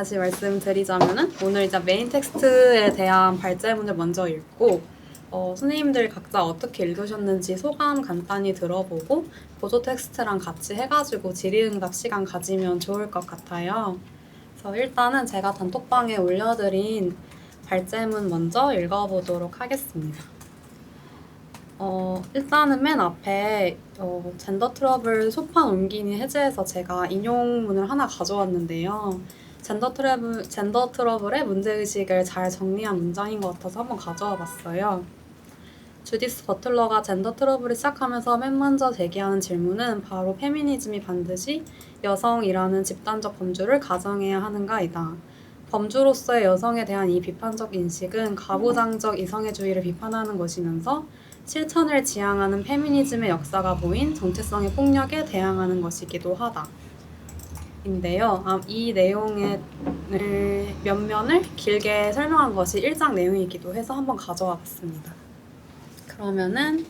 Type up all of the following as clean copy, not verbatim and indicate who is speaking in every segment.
Speaker 1: 다시 말씀드리자면은 오늘 이제 메인 텍스트에 대한 발제문을 먼저 읽고 선생님들 각자 어떻게 읽으셨는지 소감 간단히 들어보고 보조 텍스트랑 같이 해가지고 질의응답 시간 가지면 좋을 것 같아요. 그래서 일단은 제가 단톡방에 올려드린 발제문 먼저 읽어보도록 하겠습니다. 일단은 맨 앞에 젠더 트러블 소판 옮기니 해제해서 제가 인용문을 하나 가져왔는데요. 젠더 트러블의 문제의식을 잘 정리한 문장인 것 같아서 한번 가져와 봤어요. 주디스 버틀러가 젠더 트러블을 시작하면서 맨 먼저 제기하는 질문은 바로 페미니즘이 반드시 여성이라는 집단적 범주를 가정해야 하는가이다. 범주로서의 여성에 대한 이 비판적 인식은 가부장적 이성애주의를 비판하는 것이면서 실천을 지향하는 페미니즘의 역사가 보인 정체성의 폭력에 대항하는 것이기도 하다. 인데요. 이 내용의 면면을 길게 설명한 것이 1장 내용이기도 해서 한번 가져와 봤습니다. 그러면은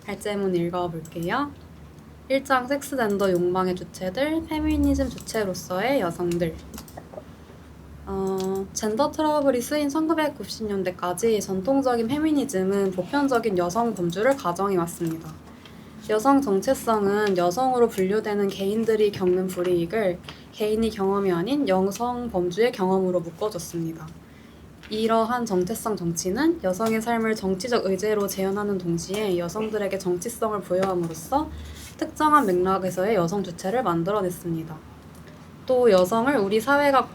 Speaker 1: 발제문 읽어볼게요. 1장 섹스 젠더 욕망의 주체들, 페미니즘 주체로서의 여성들. 젠더 트러블이 쓰인 1990년대까지 전통적인 페미니즘은 보편적인 여성 범주를 가정해왔습니다. 여성 정체성은 여성으로 분류되는 개인들이 겪는 불이익을 개인의 경험이 아닌 여성 범주의 경험으로 묶어줬습니다. 이러한 정체성 정치는 여성의 삶을 정치적 의제로 재현하는 동시에 여성들에게 정치성을 부여함으로써 특정한 맥락에서의 여성 주체를 만들어냈습니다. 또 여성을 우리 사회가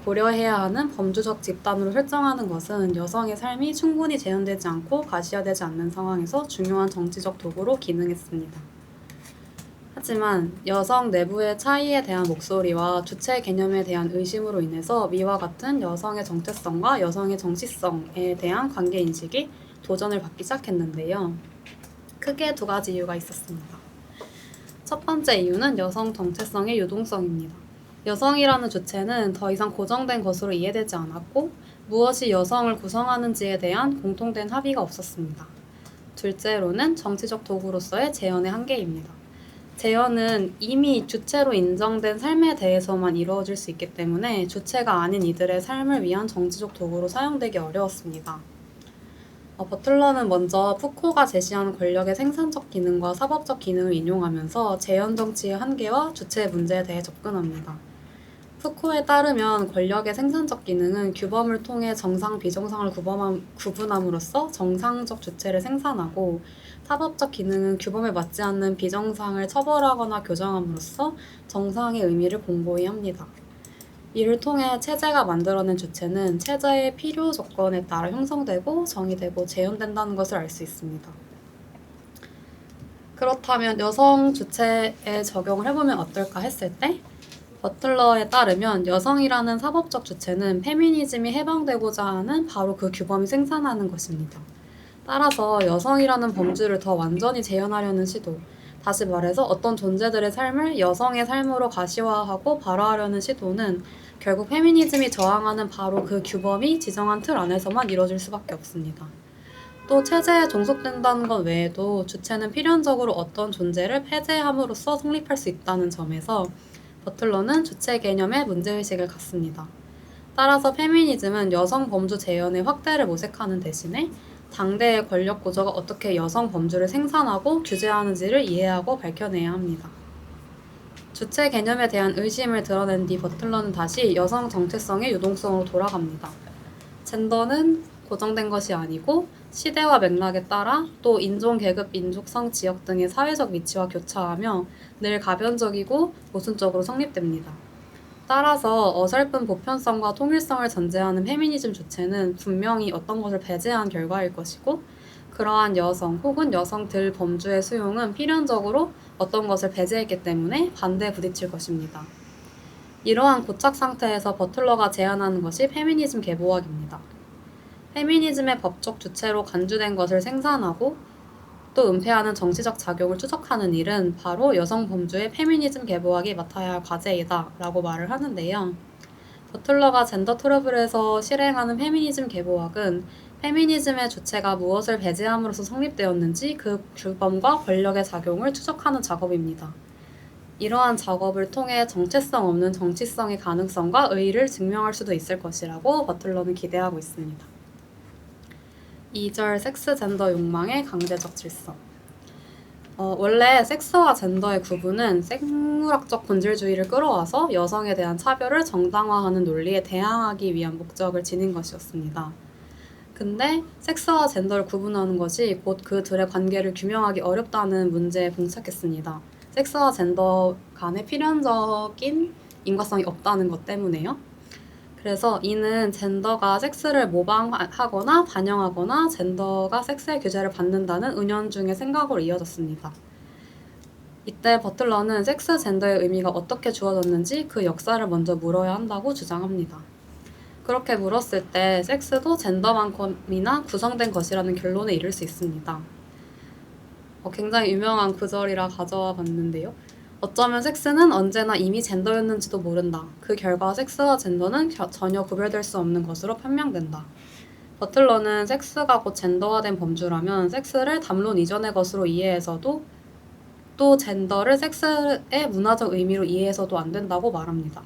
Speaker 1: 고려해야 하는 범주적 집단으로 설정하는 것은 여성의 삶이 충분히 재현되지 않고 가시화되지 않는 상황에서 중요한 정치적 도구로 기능했습니다. 하지만 여성 내부의 차이에 대한 목소리와 주체 개념에 대한 의심으로 인해서 미와 같은 여성의 정체성과 여성의 정치성에 대한 관계인식이 도전을 받기 시작했는데요. 크게 두 가지 이유가 있었습니다. 첫 번째 이유는 여성 정체성의 유동성입니다. 여성이라는 주체는 더 이상 고정된 것으로 이해되지 않았고 무엇이 여성을 구성하는지에 대한 공통된 합의가 없었습니다. 둘째로는 정치적 도구로서의 재현의 한계입니다. 재현은 이미 주체로 인정된 삶에 대해서만 이루어질 수 있기 때문에 주체가 아닌 이들의 삶을 위한 정치적 도구로 사용되기 어려웠습니다. 버틀러는 먼저 푸코가 제시한 권력의 생산적 기능과 사법적 기능을 인용하면서 재현 정치의 한계와 주체의 문제에 대해 접근합니다. 푸코에 따르면 권력의 생산적 기능은 규범을 통해 정상, 비정상을 구분함으로써 정상적 주체를 생산하고 사법적 기능은 규범에 맞지 않는 비정상을 처벌하거나 교정함으로써 정상의 의미를 공고히 합니다. 이를 통해 체제가 만들어낸 주체는 체제의 필요 조건에 따라 형성되고 정의되고 재현된다는 것을 알 수 있습니다. 그렇다면 여성 주체에 적용을 해보면 어떨까 했을 때 버틀러에 따르면 여성이라는 사법적 주체는 페미니즘이 해방되고자 하는 바로 그 규범이 생산하는 것입니다. 따라서 여성이라는 범주를 더 완전히 재현하려는 시도, 다시 말해서 어떤 존재들의 삶을 여성의 삶으로 가시화하고 발화하려는 시도는 결국 페미니즘이 저항하는 바로 그 규범이 지정한 틀 안에서만 이뤄질 수밖에 없습니다. 또 체제에 종속된다는 것 외에도 주체는 필연적으로 어떤 존재를 폐쇄함으로써 성립할 수 있다는 점에서 버틀러는 주체 개념에 문제의식을 갖습니다. 따라서 페미니즘은 여성 범주 재현의 확대를 모색하는 대신에 당대의 권력 구조가 어떻게 여성 범주를 생산하고 규제하는지를 이해하고 밝혀내야 합니다. 주체 개념에 대한 의심을 드러낸 뒤 버틀러는 다시 여성 정체성의 유동성으로 돌아갑니다. 젠더는 고정된 것이 아니고 시대와 맥락에 따라 또 인종, 계급, 민족성, 지역 등의 사회적 위치와 교차하며 늘 가변적이고 모순적으로 성립됩니다. 따라서 어설픈 보편성과 통일성을 전제하는 페미니즘 주체는 분명히 어떤 것을 배제한 결과일 것이고 그러한 여성 혹은 여성들 범주의 수용은 필연적으로 어떤 것을 배제했기 때문에 반대에 부딪힐 것입니다. 이러한 고착 상태에서 버틀러가 제안하는 것이 페미니즘 계보학입니다. 페미니즘의 법적 주체로 간주된 것을 생산하고 또 은폐하는 정치적 작용을 추적하는 일은 바로 여성 범주의 페미니즘 계보학이 맡아야 할 과제이다 라고 말을 하는데요. 버틀러가 젠더 트러블에서 실행하는 페미니즘 계보학은 페미니즘의 주체가 무엇을 배제함으로써 성립되었는지 그 규범과 권력의 작용을 추적하는 작업입니다. 이러한 작업을 통해 정체성 없는 정치성의 가능성과 의의를 증명할 수도 있을 것이라고 버틀러는 기대하고 있습니다. 2절 섹스 젠더 욕망의 강제적 질서. 원래 섹스와 젠더의 구분은 생물학적 본질주의를 끌어와서 여성에 대한 차별을 정당화하는 논리에 대항하기 위한 목적을 지닌 것이었습니다. 근데 섹스와 젠더를 구분하는 것이 곧 그들의 관계를 규명하기 어렵다는 문제에 봉착했습니다. 섹스와 젠더 간의 필연적인 인과성이 없다는 것 때문에요. 그래서 이는 젠더가 섹스를 모방하거나 반영하거나 젠더가 섹스의 규제를 받는다는 은연중의 생각으로 이어졌습니다. 이때 버틀러는 섹스 젠더의 의미가 어떻게 주어졌는지 그 역사를 먼저 물어야 한다고 주장합니다. 그렇게 물었을 때 섹스도 젠더만큼이나 구성된 것이라는 결론에 이를 수 있습니다. 굉장히 유명한 구절이라 가져와 봤는데요. 어쩌면 섹스는 언제나 이미 젠더였는지도 모른다. 그 결과 섹스와 젠더는 전혀 구별될 수 없는 것으로 판명된다. 버틀러는 섹스가 곧 젠더화된 범주라면 섹스를 담론 이전의 것으로 이해해서도 또 젠더를 섹스의 문화적 의미로 이해해서도 안 된다고 말합니다.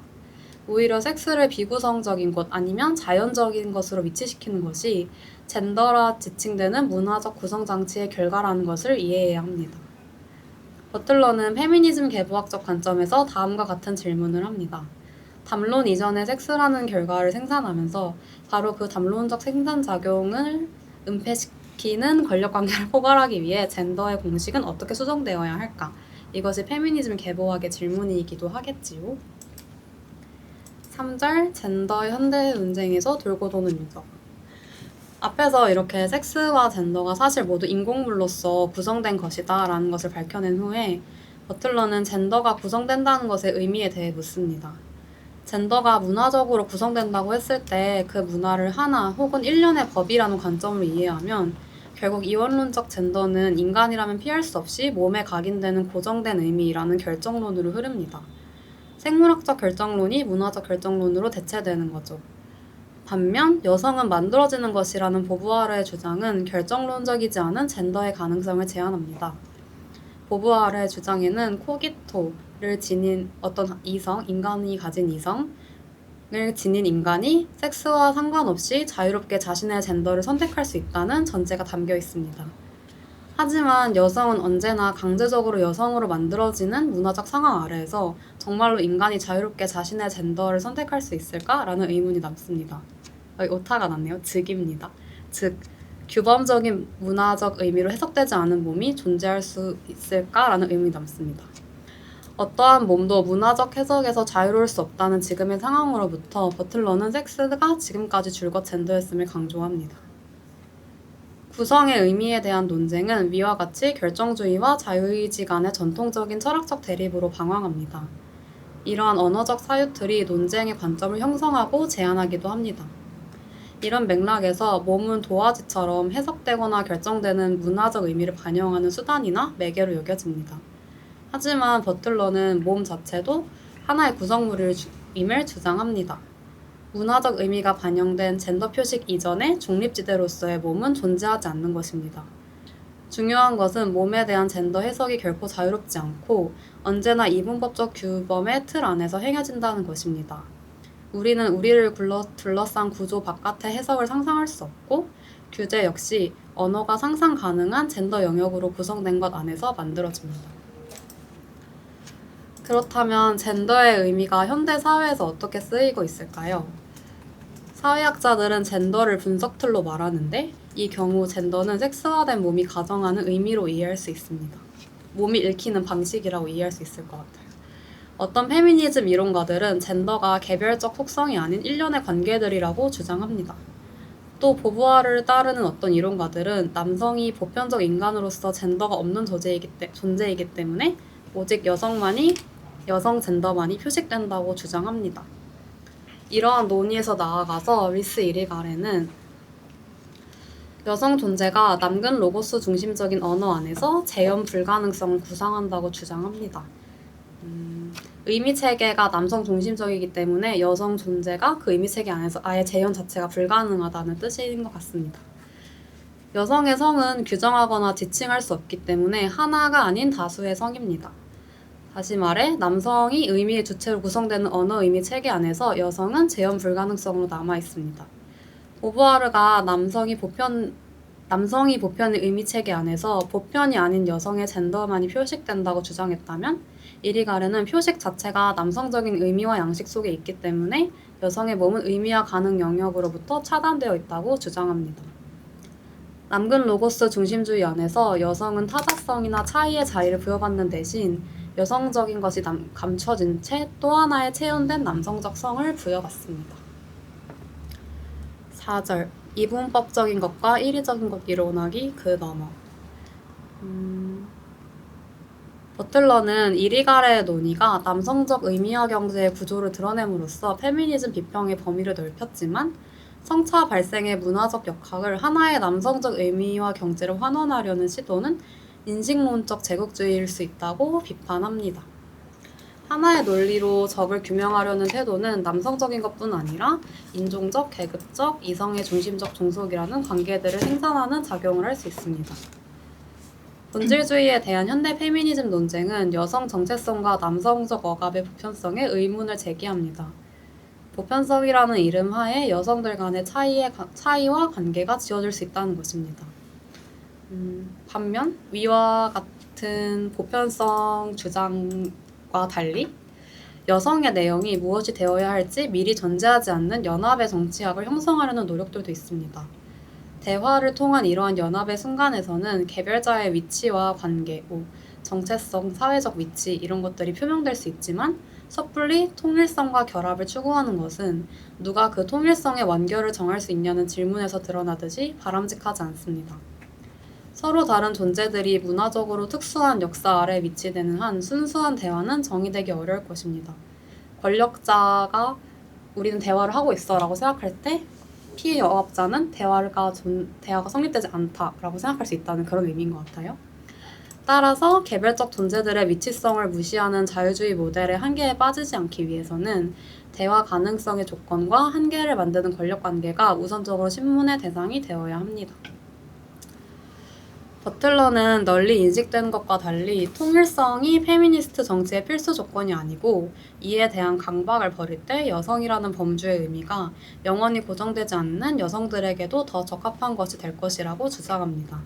Speaker 1: 오히려 섹스를 비구성적인 것 아니면 자연적인 것으로 위치시키는 것이 젠더라 지칭되는 문화적 구성장치의 결과라는 것을 이해해야 합니다. 버틀러는 페미니즘 계보학적 관점에서 다음과 같은 질문을 합니다. 담론 이전의 섹스라는 결과를 생산하면서 바로 그 담론적 생산작용을 은폐시키는 권력관계를 포괄하기 위해 젠더의 공식은 어떻게 수정되어야 할까? 이것이 페미니즘 계보학의 질문이기도 하겠지요. 3절 젠더 현대 논쟁에서 돌고 도는 유적. 앞에서 이렇게 섹스와 젠더가 사실 모두 인공물로서 구성된 것이다 라는 것을 밝혀낸 후에 버틀러는 젠더가 구성된다는 것의 의미에 대해 묻습니다. 젠더가 문화적으로 구성된다고 했을 때 그 문화를 하나 혹은 일련의 법이라는 관점으로 이해하면 결국 이원론적 젠더는 인간이라면 피할 수 없이 몸에 각인되는 고정된 의미라는 결정론으로 흐릅니다. 생물학적 결정론이 문화적 결정론으로 대체되는 거죠. 반면 여성은 만들어지는 것이라는 보부아르의 주장은 결정론적이지 않은 젠더의 가능성을 제안합니다. 보부아르의 주장에는 코기토를 지닌 어떤 이성, 인간이 가진 이성을 지닌 인간이 섹스와 상관없이 자유롭게 자신의 젠더를 선택할 수 있다는 전제가 담겨 있습니다. 하지만 여성은 언제나 강제적으로 여성으로 만들어지는 문화적 상황 아래에서 정말로 인간이 자유롭게 자신의 젠더를 선택할 수 있을까라는 의문이 남습니다. 오타가 났네요. 즉입니다. 즉, 규범적인 문화적 의미로 해석되지 않은 몸이 존재할 수 있을까라는 의문이 남습니다. 어떠한 몸도 문화적 해석에서 자유로울 수 없다는 지금의 상황으로부터 버틀러는 섹스가 지금까지 줄곧 젠더였음을 강조합니다. 구성의 의미에 대한 논쟁은 위와 같이 결정주의와 자유의지 간의 전통적인 철학적 대립으로 방황합니다. 이러한 언어적 사유틀이 논쟁의 관점을 형성하고 제한하기도 합니다. 이런 맥락에서 몸은 도화지처럼 해석되거나 결정되는 문화적 의미를 반영하는 수단이나 매개로 여겨집니다. 하지만 버틀러는 몸 자체도 하나의 구성물임을 주장합니다. 문화적 의미가 반영된 젠더 표식 이전의 중립지대로서의 몸은 존재하지 않는 것입니다. 중요한 것은 몸에 대한 젠더 해석이 결코 자유롭지 않고 언제나 이분법적 규범의 틀 안에서 행해진다는 것입니다. 우리는 우리를 둘러싼 구조 바깥의 해석을 상상할 수 없고 규제 역시 언어가 상상 가능한 젠더 영역으로 구성된 것 안에서 만들어집니다. 그렇다면 젠더의 의미가 현대 사회에서 어떻게 쓰이고 있을까요? 사회학자들은 젠더를 분석틀로 말하는데 이 경우 젠더는 섹스화된 몸이 가정하는 의미로 이해할 수 있습니다. 몸이 읽히는 방식이라고 이해할 수 있을 것 같아요. 어떤 페미니즘 이론가들은 젠더가 개별적 속성이 아닌 일련의 관계들이라고 주장합니다. 또 보부아르를 따르는 어떤 이론가들은 남성이 보편적 인간으로서 젠더가 없는 존재이기 때문에 오직 여성 젠더만이 표식된다고 주장합니다. 이러한 논의에서 나아가서 리스 이리가레는 여성 존재가 남근 로고스 중심적인 언어 안에서 재현 불가능성을 구상한다고 주장합니다. 의미체계가 남성 중심적이기 때문에 여성 존재가 그 의미체계 안에서 아예 재현 자체가 불가능하다는 뜻인 것 같습니다. 여성의 성은 규정하거나 지칭할 수 없기 때문에 하나가 아닌 다수의 성입니다. 다시 말해 남성이 의미의 주체로 구성되는 언어 의미 체계 안에서 여성은 재현 불가능성으로 남아 있습니다. 보부아르가 남성이 보편의 의미 체계 안에서 보편이 아닌 여성의 젠더만이 표식된다고 주장했다면 이리가르는 표식 자체가 남성적인 의미와 양식 속에 있기 때문에 여성의 몸은 의미와 가능 영역으로부터 차단되어 있다고 주장합니다. 남근 로고스 중심주의 안에서 여성은 타자성이나 차이의 자리를 부여받는 대신 여성적인 것이 감춰진 채 또 하나의 체현된 남성적 성을 부여받습니다. 4절 이분법적인 것과 일의적인 것 이론하기 그 너머. 버틀러는 이리가르의 논의가 남성적 의미와 경제의 구조를 드러냄으로써 페미니즘 비평의 범위를 넓혔지만 성차 발생의 문화적 역학을 하나의 남성적 의미와 경제를 환원하려는 시도는 인식론적 제국주의일 수 있다고 비판합니다. 하나의 논리로 적을 규명하려는 태도는 남성적인 것뿐 아니라 인종적, 계급적, 이성의 중심적 종속이라는 관계들을 생산하는 작용을 할 수 있습니다. 본질주의에 대한 현대 페미니즘 논쟁은 여성 정체성과 남성적 억압의 보편성에 의문을 제기합니다. 보편성이라는 이름 하에 여성들 간의 차이와 관계가 지어질 수 있다는 것입니다. 반면 위와 같은 보편성 주장과 달리 여성의 내용이 무엇이 되어야 할지 미리 전제하지 않는 연합의 정치학을 형성하려는 노력들도 있습니다. 대화를 통한 이러한 연합의 순간에서는 개별자의 위치와 관계, 정체성, 사회적 위치 이런 것들이 표명될 수 있지만 섣불리 통일성과 결합을 추구하는 것은 누가 그 통일성의 완결을 정할 수 있냐는 질문에서 드러나듯이 바람직하지 않습니다. 서로 다른 존재들이 문화적으로 특수한 역사 아래 위치되는 한 순수한 대화는 정의되기 어려울 것입니다. 권력자가 우리는 대화를 하고 있어 라고 생각할 때 피해여합자는 대화가 성립되지 않다라고 생각할 수 있다는 그런 의미인 것 같아요. 따라서 개별적 존재들의 위치성을 무시하는 자유주의 모델의 한계에 빠지지 않기 위해서는 대화 가능성의 조건과 한계를 만드는 권력관계가 우선적으로 신문의 대상이 되어야 합니다. 버틀러는 널리 인식되는 것과 달리 통일성이 페미니스트 정치의 필수 조건이 아니고 이에 대한 강박을 벌일 때 여성이라는 범주의 의미가 영원히 고정되지 않는 여성들에게도 더 적합한 것이 될 것이라고 주장합니다.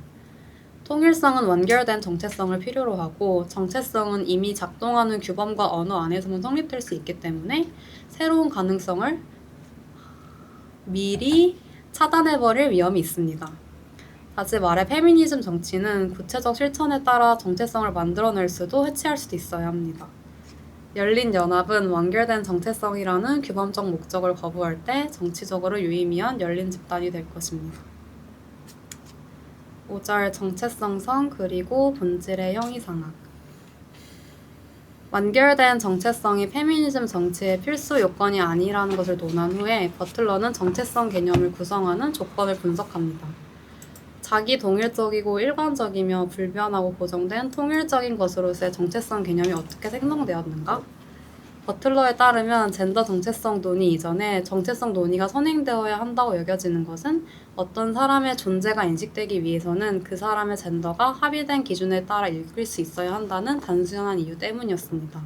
Speaker 1: 통일성은 완결된 정체성을 필요로 하고 정체성은 이미 작동하는 규범과 언어 안에서만 성립될 수 있기 때문에 새로운 가능성을 미리 차단해버릴 위험이 있습니다. 다시 말해 페미니즘 정치는 구체적 실천에 따라 정체성을 만들어낼 수도 해체할 수도 있어야 합니다. 열린 연합은 완결된 정체성이라는 규범적 목적을 거부할 때 정치적으로 유의미한 열린 집단이 될 것입니다. 5절 정체성성 그리고 본질의 형이상학. 완결된 정체성이 페미니즘 정치의 필수 요건이 아니라는 것을 논한 후에 버틀러는 정체성 개념을 구성하는 조건을 분석합니다. 자기 동일적이고 일관적이며 불변하고 고정된 통일적인 것으로서의 정체성 개념이 어떻게 생성되었는가? 버틀러에 따르면 젠더 정체성 논의 이전에 정체성 논의가 선행되어야 한다고 여겨지는 것은 어떤 사람의 존재가 인식되기 위해서는 그 사람의 젠더가 합의된 기준에 따라 읽힐 수 있어야 한다는 단순한 이유 때문이었습니다.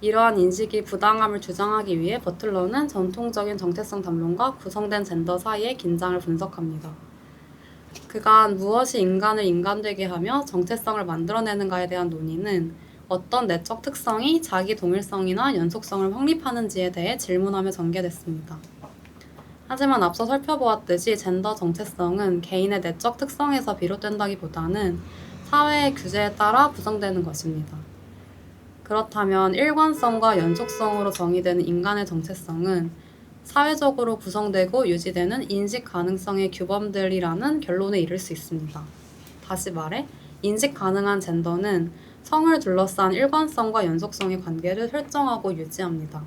Speaker 1: 이러한 인식이 부당함을 주장하기 위해 버틀러는 전통적인 정체성 담론과 구성된 젠더 사이의 긴장을 분석합니다. 그간 무엇이 인간을 인간되게 하며 정체성을 만들어내는가에 대한 논의는 어떤 내적 특성이 자기 동일성이나 연속성을 확립하는지에 대해 질문하며 전개됐습니다. 하지만 앞서 살펴보았듯이 젠더 정체성은 개인의 내적 특성에서 비롯된다기보다는 사회의 규제에 따라 구성되는 것입니다. 그렇다면 일관성과 연속성으로 정의되는 인간의 정체성은 사회적으로 구성되고 유지되는 인식 가능성의 규범들이라는 결론에 이를 수 있습니다. 다시 말해, 인식 가능한 젠더는 성을 둘러싼 일관성과 연속성의 관계를 설정하고 유지합니다.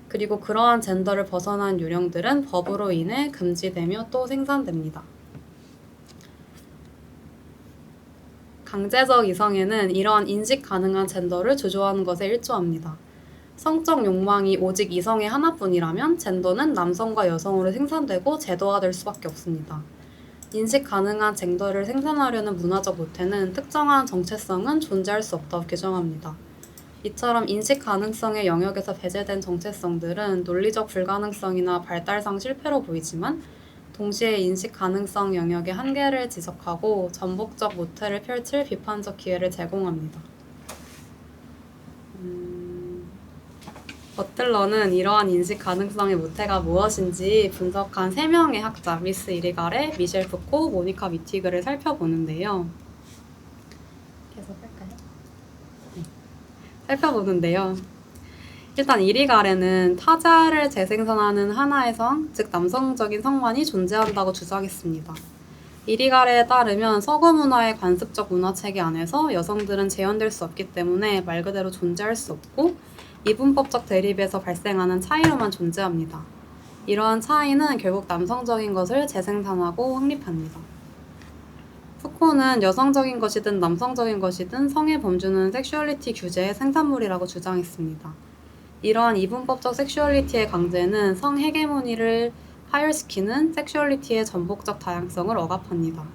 Speaker 1: 그리고 그러한 젠더를 벗어난 유형들은 법으로 인해 금지되며 또 생산됩니다. 강제적 이성애는 이러한 인식 가능한 젠더를 조조하는 것에 일조합니다. 성적 욕망이 오직 이성의 하나뿐이라면 젠더는 남성과 여성으로 생산되고 제도화될 수밖에 없습니다. 인식 가능한 젠더를 생산하려는 문화적 모태는 특정한 정체성은 존재할 수 없다고 규정합니다. 이처럼 인식 가능성의 영역에서 배제된 정체성들은 논리적 불가능성이나 발달상 실패로 보이지만 동시에 인식 가능성 영역의 한계를 지적하고 전복적 모태를 펼칠 비판적 기회를 제공합니다. 버틀러는 이러한 인식 가능성의 모태가 무엇인지 분석한 3명의 학자 미스 이리가레, 미셸 푸코, 모니카 위티그를 살펴보는데요. 계속할까요? 네. 살펴보는데요. 일단 이리가레는 타자를 재생산하는 하나의 성, 즉 남성적인 성만이 존재한다고 주장했습니다. 이리가레에 따르면 서구 문화의 관습적 문화체계 안에서 여성들은 재현될 수 없기 때문에 말 그대로 존재할 수 없고 이분법적 대립에서 발생하는 차이로만 존재합니다. 이러한 차이는 결국 남성적인 것을 재생산하고 확립합니다. 푸코는 여성적인 것이든 남성적인 것이든 성의 범주는 섹슈얼리티 규제의 생산물이라고 주장했습니다. 이러한 이분법적 섹슈얼리티의 강제는 성 헤게모니를 파열시키는 섹슈얼리티의 전복적 다양성을 억압합니다.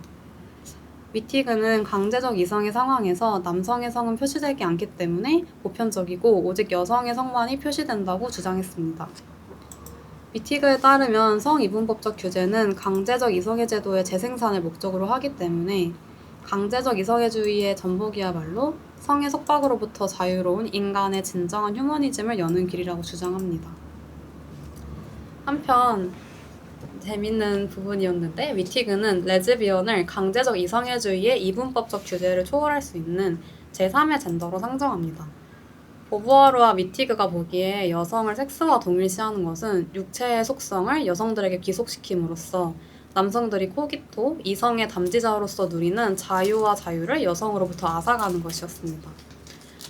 Speaker 1: 위티그는 강제적 이성의 상황에서 남성의 성은 표시되지 않기 때문에 보편적이고 오직 여성의 성만이 표시된다고 주장했습니다. 위티그에 따르면 성 이분법적 규제는 강제적 이성의 제도의 재생산을 목적으로 하기 때문에 강제적 이성애주의의 전복이야말로 성의 속박으로부터 자유로운 인간의 진정한 휴머니즘을 여는 길이라고 주장합니다. 한편 재밌는 부분이었는데 위티그는 레즈비언을 강제적 이성애주의의 이분법적 규제를 초월할 수 있는 제3의 젠더로 상정합니다. 보부아르와 위티그가 보기에 여성을 섹스와 동일시하는 것은 육체의 속성을 여성들에게 귀속시킴으로써 남성들이 코기토, 이성의 담지자로서 누리는 자유와 자유를 여성으로부터 앗아가는 것이었습니다.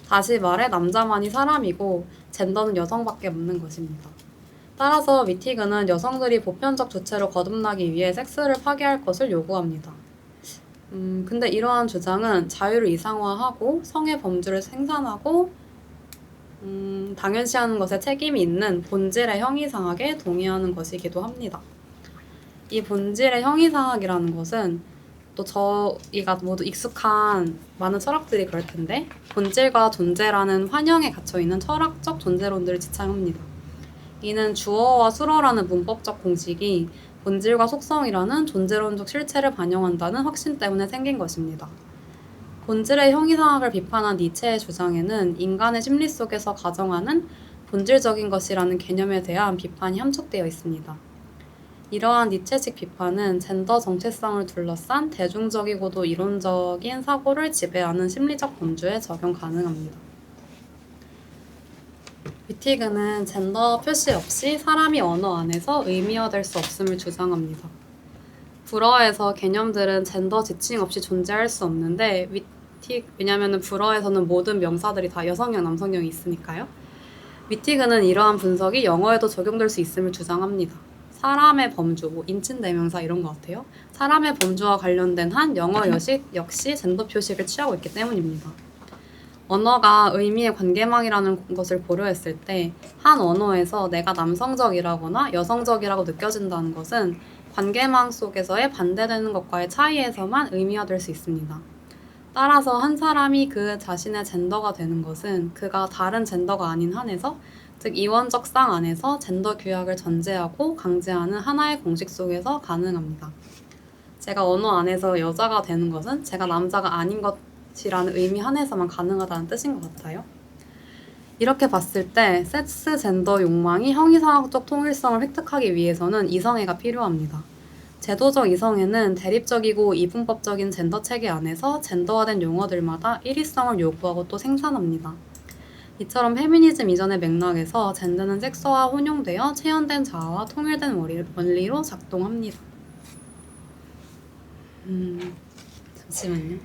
Speaker 1: 다시 말해 남자만이 사람이고 젠더는 여성밖에 없는 것입니다. 따라서 위티그는 여성들이 보편적 주체로 거듭나기 위해 섹스를 파괴할 것을 요구합니다. 근데 이러한 주장은 자유를 이상화하고 성의 범주를 생산하고 당연시하는 것에 책임이 있는 본질의 형이상학에 동의하는 것이기도 합니다. 이 본질의 형이상학이라는 것은 또 저희가 모두 익숙한 많은 철학들이 그럴 텐데 본질과 존재라는 환영에 갇혀있는 철학적 존재론들을 지창합니다. 이는 주어와 수어라는 문법적 공식이 본질과 속성이라는 존재론적 실체를 반영한다는 확신 때문에 생긴 것입니다. 본질의 형이상학을 비판한 니체의 주장에는 인간의 심리 속에서 가정하는 본질적인 것이라는 개념에 대한 비판이 함축되어 있습니다. 이러한 니체식 비판은 젠더 정체성을 둘러싼 대중적이고도 이론적인 사고를 지배하는 심리적 범주에 적용 가능합니다. 위티그는 젠더 표시 없이 사람이 언어 안에서 의미화될 수 없음을 주장합니다. 불어에서 개념들은 젠더 지칭 없이 존재할 수 없는데 왜냐하면 불어에서는 모든 명사들이 다 여성형, 남성형이 있으니까요. 위티그는 이러한 분석이 영어에도 적용될 수 있음을 주장합니다. 사람의 범주, 인칭대명사 이런 것 같아요. 사람의 범주와 관련된 한 영어 여식 역시 젠더 표식을 취하고 있기 때문입니다. 언어가 의미의 관계망이라는 것을 고려했을 때 한 언어에서 내가 남성적이라거나 여성적이라고 느껴진다는 것은 관계망 속에서의 반대되는 것과의 차이에서만 의미화될 수 있습니다. 따라서 한 사람이 그 자신의 젠더가 되는 것은 그가 다른 젠더가 아닌 한에서 즉 이원적 쌍 안에서 젠더 규약을 전제하고 강제하는 하나의 공식 속에서 가능합니다. 제가 언어 안에서 여자가 되는 것은 제가 남자가 아닌 것이라는 의미 한에서만 가능하다는 뜻인 것 같아요. 이렇게 봤을 때 섹스 젠더 욕망이 형이상학적 통일성을 획득하기 위해서는 이성애가 필요합니다. 제도적 이성애는 대립적이고 이분법적인 젠더 체계 안에서 젠더화된 용어들마다 일위성을 요구하고 또 생산합니다. 이처럼 페미니즘 이전의 맥락에서 젠더는 섹스와 혼용되어 체현된 자아와 통일된 원리로 작동합니다. 잠시만요.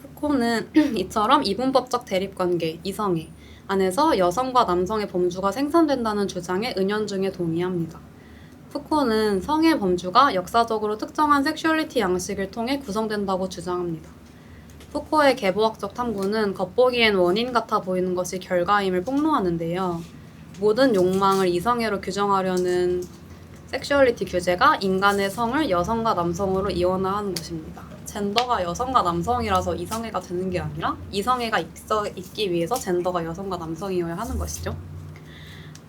Speaker 1: 푸코는 이처럼 이분법적 대립관계, 이성애 안에서 여성과 남성의 범주가 생산된다는 주장에 은연중에 동의합니다. 푸코는 성의 범주가 역사적으로 특정한 섹슈얼리티 양식을 통해 구성된다고 주장합니다. 푸코의 계보학적 탐구는 겉보기엔 원인 같아 보이는 것이 결과임을 폭로하는데요. 모든 욕망을 이성애로 규정하려는 섹슈얼리티 규제가 인간의 성을 여성과 남성으로 이원화하는 것입니다. 젠더가 여성과 남성이라서 이성애가 되는 게 아니라 이성애가 있기 위해서 젠더가 여성과 남성이어야 하는 것이죠.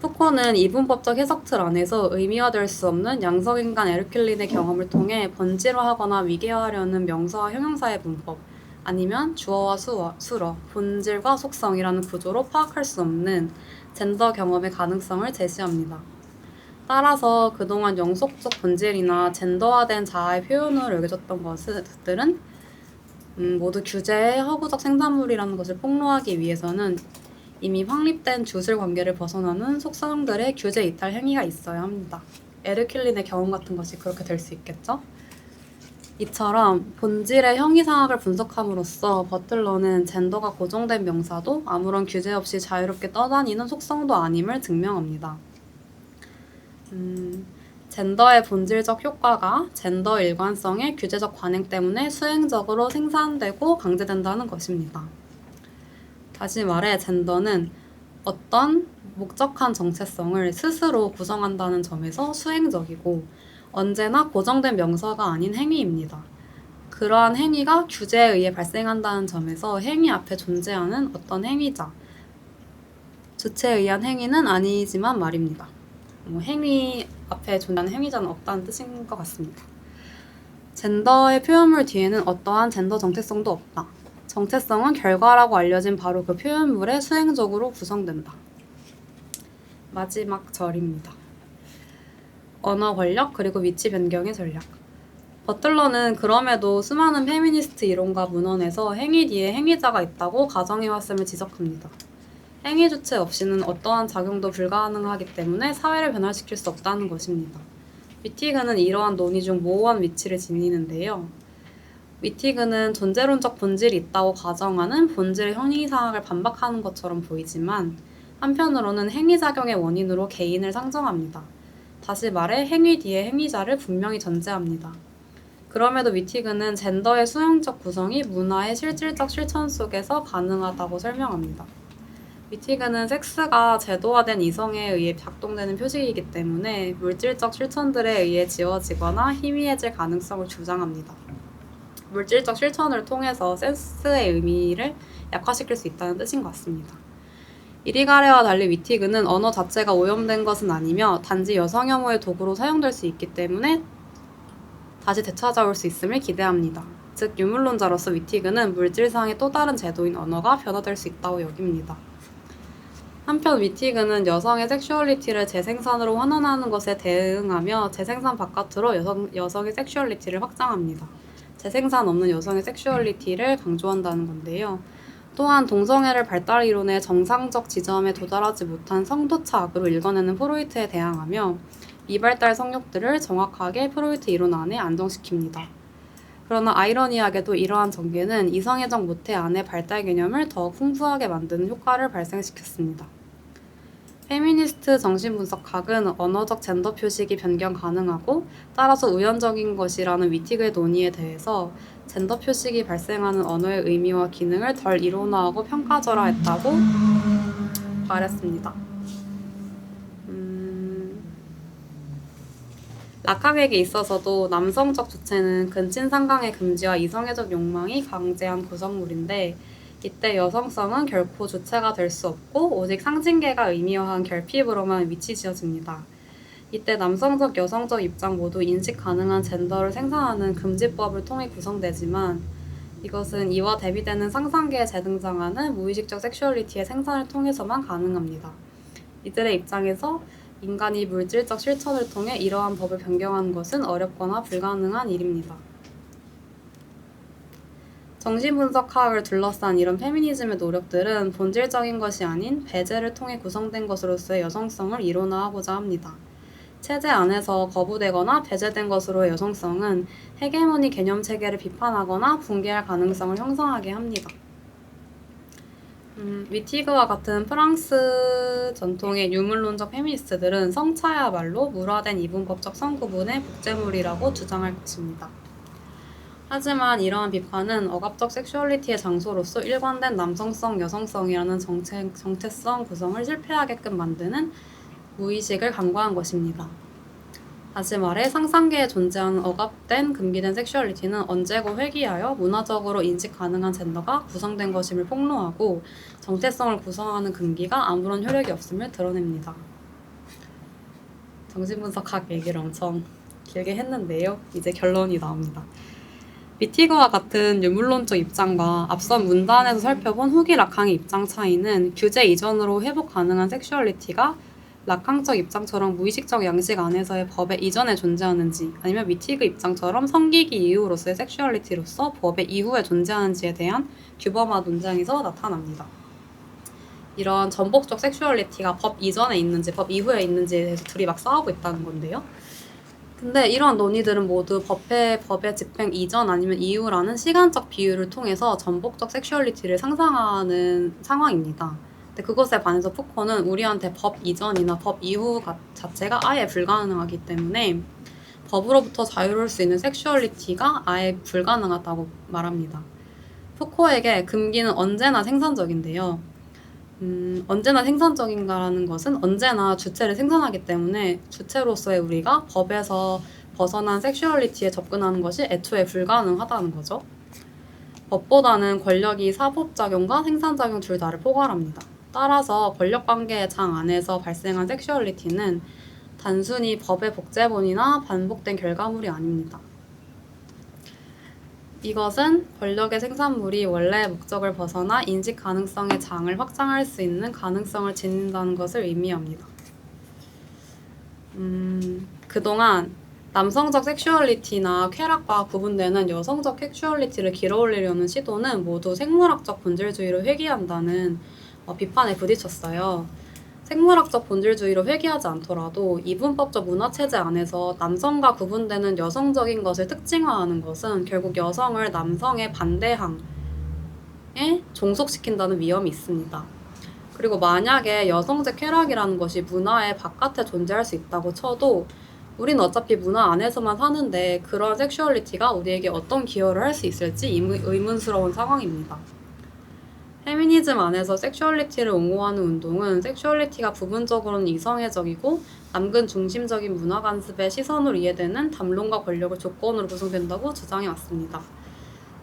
Speaker 1: 푸코는 이분법적 해석틀 안에서 의미화될 수 없는 양성인간 에르큘린의 경험을 통해 번지화하거나 위계화하려는 명사와 형용사의 문법, 아니면 주어와 수어, 본질과 속성이라는 구조로 파악할 수 없는 젠더 경험의 가능성을 제시합니다. 따라서 그동안 영속적 본질이나 젠더화된 자아의 표현으로 여겨졌던 것들은 모두 규제의 허구적 생산물이라는 것을 폭로하기 위해서는 이미 확립된 주술 관계를 벗어나는 속성들의 규제 이탈 행위가 있어야 합니다. 에르큘린의 경험 같은 것이 그렇게 될 수 있겠죠? 이처럼 본질의 형이상학을 분석함으로써 버틀러는 젠더가 고정된 명사도 아무런 규제 없이 자유롭게 떠다니는 속성도 아님을 증명합니다. 젠더의 본질적 효과가 젠더 일관성의 규제적 관행 때문에 수행적으로 생산되고 강제된다는 것입니다. 다시 말해 젠더는 어떤 목적한 정체성을 스스로 구성한다는 점에서 수행적이고 언제나 고정된 명사가 아닌 행위입니다. 그러한 행위가 규제에 의해 발생한다는 점에서 행위 앞에 존재하는 어떤 행위자, 주체에 의한 행위는 아니지만 말입니다. 행위 앞에 존재하는 행위자는 없다는 뜻인 것 같습니다. 젠더의 표현물 뒤에는 어떠한 젠더 정체성도 없다. 정체성은 결과라고 알려진 바로 그 표현물에 수행적으로 구성된다. 마지막 절입니다. 언어 권력 그리고 위치 변경의 전략. 버틀러는 그럼에도 수많은 페미니스트 이론과 문헌에서 행위 뒤에 행위자가 있다고 가정해왔음을 지적합니다. 행위 주체 없이는 어떠한 작용도 불가능하기 때문에 사회를 변화시킬 수 없다는 것입니다. 위티그는 이러한 논의 중 모호한 위치를 지니는데요. 위티그는 존재론적 본질이 있다고 가정하는 본질의 형이상학을 반박하는 것처럼 보이지만 한편으로는 행위작용의 원인으로 개인을 상정합니다. 다시 말해 행위 뒤에 행위자를 분명히 전제합니다. 그럼에도 위티그는 젠더의 수용적 구성이 문화의 실질적 실천 속에서 가능하다고 설명합니다. 위티그는 섹스가 제도화된 이성에 의해 작동되는 표식이기 때문에 물질적 실천들에 의해 지어지거나 희미해질 가능성을 주장합니다. 물질적 실천을 통해서 센스의 의미를 약화시킬 수 있다는 뜻인 것 같습니다. 이리가레와 달리 위티그는 언어 자체가 오염된 것은 아니며 단지 여성 혐오의 도구로 사용될 수 있기 때문에 다시 되찾아올 수 있음을 기대합니다. 즉 유물론자로서 위티그는 물질상의 또 다른 제도인 언어가 변화될 수 있다고 여깁니다. 한편 위티그는 여성의 섹슈얼리티를 재생산으로 환원하는 것에 대응하며 재생산 바깥으로 여성의 섹슈얼리티를 확장합니다. 재생산 없는 여성의 섹슈얼리티를 강조한다는 건데요. 또한 동성애를 발달 이론의 정상적 지점에 도달하지 못한 성도착으로 읽어내는 프로이트에 대항하며 미발달 성욕들을 정확하게 프로이트 이론 안에 안정시킵니다. 그러나 아이러니하게도 이러한 전개는 이성애적 모태 안의 발달 개념을 더욱 풍부하게 만드는 효과를 발생시켰습니다. 페미니스트 정신분석학은 언어적 젠더 표식이 변경 가능하고 따라서 우연적인 것이라는 위티그의 논의에 대해서 젠더 표식이 발생하는 언어의 의미와 기능을 덜 이론화하고 평가절하했다고 말했습니다. 락학에게 있어서도 남성적 주체는 근친상간의 금지와 이성애적 욕망이 강제한 구성물인데 이때 여성성은 결코 주체가 될 수 없고 오직 상징계가 의미화한 결핍으로만 위치지어집니다. 이때 남성적, 여성적 입장 모두 인식 가능한 젠더를 생산하는 금지법을 통해 구성되지만 이것은 이와 대비되는 상상계에 재등장하는 무의식적 섹슈얼리티의 생산을 통해서만 가능합니다. 이들의 입장에서 인간이 물질적 실천을 통해 이러한 법을 변경하는 것은 어렵거나 불가능한 일입니다. 정신분석학을 둘러싼 이런 페미니즘의 노력들은 본질적인 것이 아닌 배제를 통해 구성된 것으로서의 여성성을 이론화하고자 합니다. 체제 안에서 거부되거나 배제된 것으로의 여성성은 헤게모니 개념체계를 비판하거나 붕괴할 가능성을 형성하게 합니다. 위티그와 같은 프랑스 전통의 유물론적 페미니스트들은 성차야말로 물화된 이분법적 성구분의 복제물이라고 주장할 것입니다. 하지만 이러한 비판은 억압적 섹슈얼리티의 장소로서 일관된 남성성, 여성성이라는 정체성 구성을 실패하게끔 만드는 무의식을 간과한 것입니다. 다시 말해 상상계에 존재하는 억압된 금기된 섹슈얼리티는 언제고 회귀하여 문화적으로 인식 가능한 젠더가 구성된 것임을 폭로하고 정체성을 구성하는 금기가 아무런 효력이 없음을 드러냅니다. 정신분석학 얘기를 엄청 길게 했는데요. 이제 결론이 나옵니다. 미티그와 같은 유물론적 입장과 앞선 문단에서 살펴본 후기 라캉의 입장 차이는 규제 이전으로 회복 가능한 섹슈얼리티가 라캉적 입장처럼 무의식적 양식 안에서의 법의 이전에 존재하는지 아니면 미티그 입장처럼 성기기 이후로서의 섹슈얼리티로서 법의 이후에 존재하는지에 대한 규범화 논쟁에서 나타납니다. 이런 전복적 섹슈얼리티가 법 이전에 있는지 법 이후에 있는지에 대해서 둘이 막 싸우고 있다는 건데요. 근데 이러한 논의들은 모두 법의 집행 이전 아니면 이후라는 시간적 비율을 통해서 전복적 섹슈얼리티를 상상하는 상황입니다. 근데 그것에 반해서 푸코는 우리한테 법 이전이나 법 이후 자체가 아예 불가능하기 때문에 법으로부터 자유로울 수 있는 섹슈얼리티가 아예 불가능하다고 말합니다. 푸코에게 금기는 언제나 생산적인데요. 언제나 생산적인가라는 것은 언제나 주체를 생산하기 때문에 주체로서의 우리가 법에서 벗어난 섹슈얼리티에 접근하는 것이 애초에 불가능하다는 거죠. 법보다는 권력이 사법작용과 생산작용 둘 다를 포괄합니다. 따라서 권력관계의 장 안에서 발생한 섹슈얼리티는 단순히 법의 복제본이나 반복된 결과물이 아닙니다. 이것은 권력의 생산물이 원래의 목적을 벗어나 인식 가능성의 장을 확장할 수 있는 가능성을 지닌다는 것을 의미합니다. 그동안 남성적 섹슈얼리티나 쾌락과 구분되는 여성적 섹슈얼리티를 길어올리려는 시도는 모두 생물학적 본질주의로 회귀한다는 비판에 부딪혔어요. 생물학적 본질주의로 회귀하지 않더라도 이분법적 문화체제 안에서 남성과 구분되는 여성적인 것을 특징화하는 것은 결국 여성을 남성의 반대항에 종속시킨다는 위험이 있습니다. 그리고 만약에 여성적 쾌락이라는 것이 문화의 바깥에 존재할 수 있다고 쳐도 우린 어차피 문화 안에서만 사는데 그러한 섹슈얼리티가 우리에게 어떤 기여를 할 수 있을지 의문스러운 상황입니다. 페미니즘 안에서 섹슈얼리티를 옹호하는 운동은 섹슈얼리티가 부분적으로는 이성애적이고 남근 중심적인 문화 관습의 시선으로 이해되는 담론과 권력을 조건으로 구성된다고 주장해 왔습니다.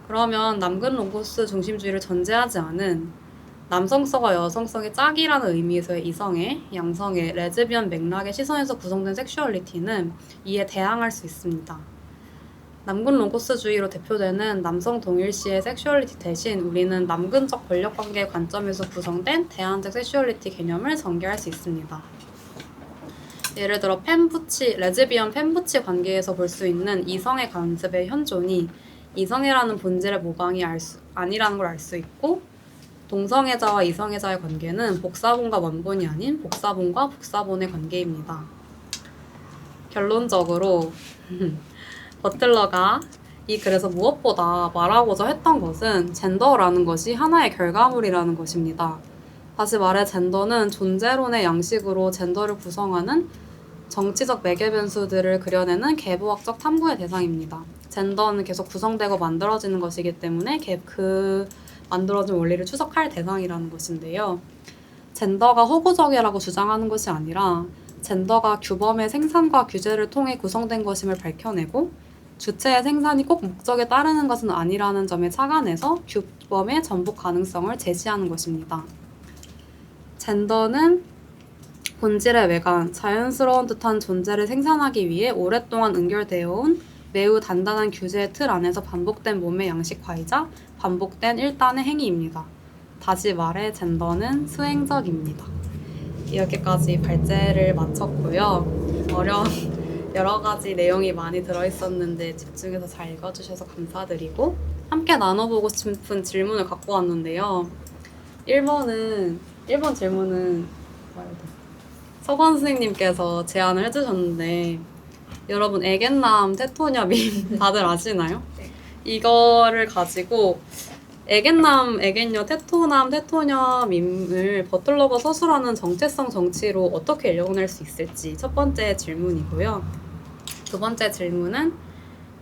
Speaker 1: 그러면 남근 로고스 중심주의를 전제하지 않은 남성성과 여성성의 짝이라는 의미에서의 이성애, 양성애, 레즈비언 맥락의 시선에서 구성된 섹슈얼리티는 이에 대항할 수 있습니다. 남근 로고스주의로 대표되는 남성 동일시의 섹슈얼리티 대신 우리는 남근적 권력관계의 관점에서 구성된 대안적 섹슈얼리티 개념을 전개할 수 있습니다. 예를 들어 레즈비언 펜부치 관계에서 볼 수 있는 이성의 관습의 현존이 이성애라는 본질의 모방이 아니라는 걸 알 수 있고 동성애자와 이성애자의 관계는 복사본과 원본이 아닌 복사본과 복사본의 관계입니다. 결론적으로 버틀러가 이 글에서 무엇보다 말하고자 했던 것은 젠더라는 것이 하나의 결과물이라는 것입니다. 다시 말해 젠더는 존재론의 양식으로 젠더를 구성하는 정치적 매개 변수들을 그려내는 계보학적 탐구의 대상입니다. 젠더는 계속 구성되고 만들어지는 것이기 때문에 그 만들어진 원리를 추적할 대상이라는 것인데요. 젠더가 허구적이라고 주장하는 것이 아니라 젠더가 규범의 생산과 규제를 통해 구성된 것임을 밝혀내고 주체의 생산이 꼭 목적에 따르는 것은 아니라는 점에 착안해서 규범의 전복 가능성을 제시하는 것입니다. 젠더는 본질의 외관, 자연스러운 듯한 존재를 생산하기 위해 오랫동안 응결되어 온 매우 단단한 규제의 틀 안에서 반복된 몸의 양식화이자 반복된 일단의 행위입니다. 다시 말해 젠더는 수행적입니다. 이렇게까지 발제를 마쳤고요. 여러 가지 내용이 많이 들어있었는데 집중해서 잘 읽어주셔서 감사드리고 함께 나눠보고 싶은 질문을 갖고 왔는데요. 1번 질문은 서건 선생님께서 제안을 해주셨는데 여러분 애견남 테토녀 밈 다들 아시나요?
Speaker 2: 네.
Speaker 1: 이거를 가지고 애견남, 애견녀, 테토남, 테토녀 밈을 버틀러가 서술하는 정체성 정치로 어떻게 읽어낼 수 있을지 첫 번째 질문이고요. 두 번째 질문은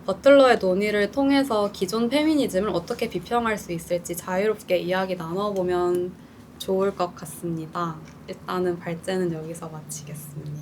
Speaker 1: 버틀러의 논의를 통해서 기존 페미니즘을 어떻게 비평할 수 있을지 자유롭게 이야기 나눠보면 좋을 것 같습니다. 일단은 발제는 여기서 마치겠습니다.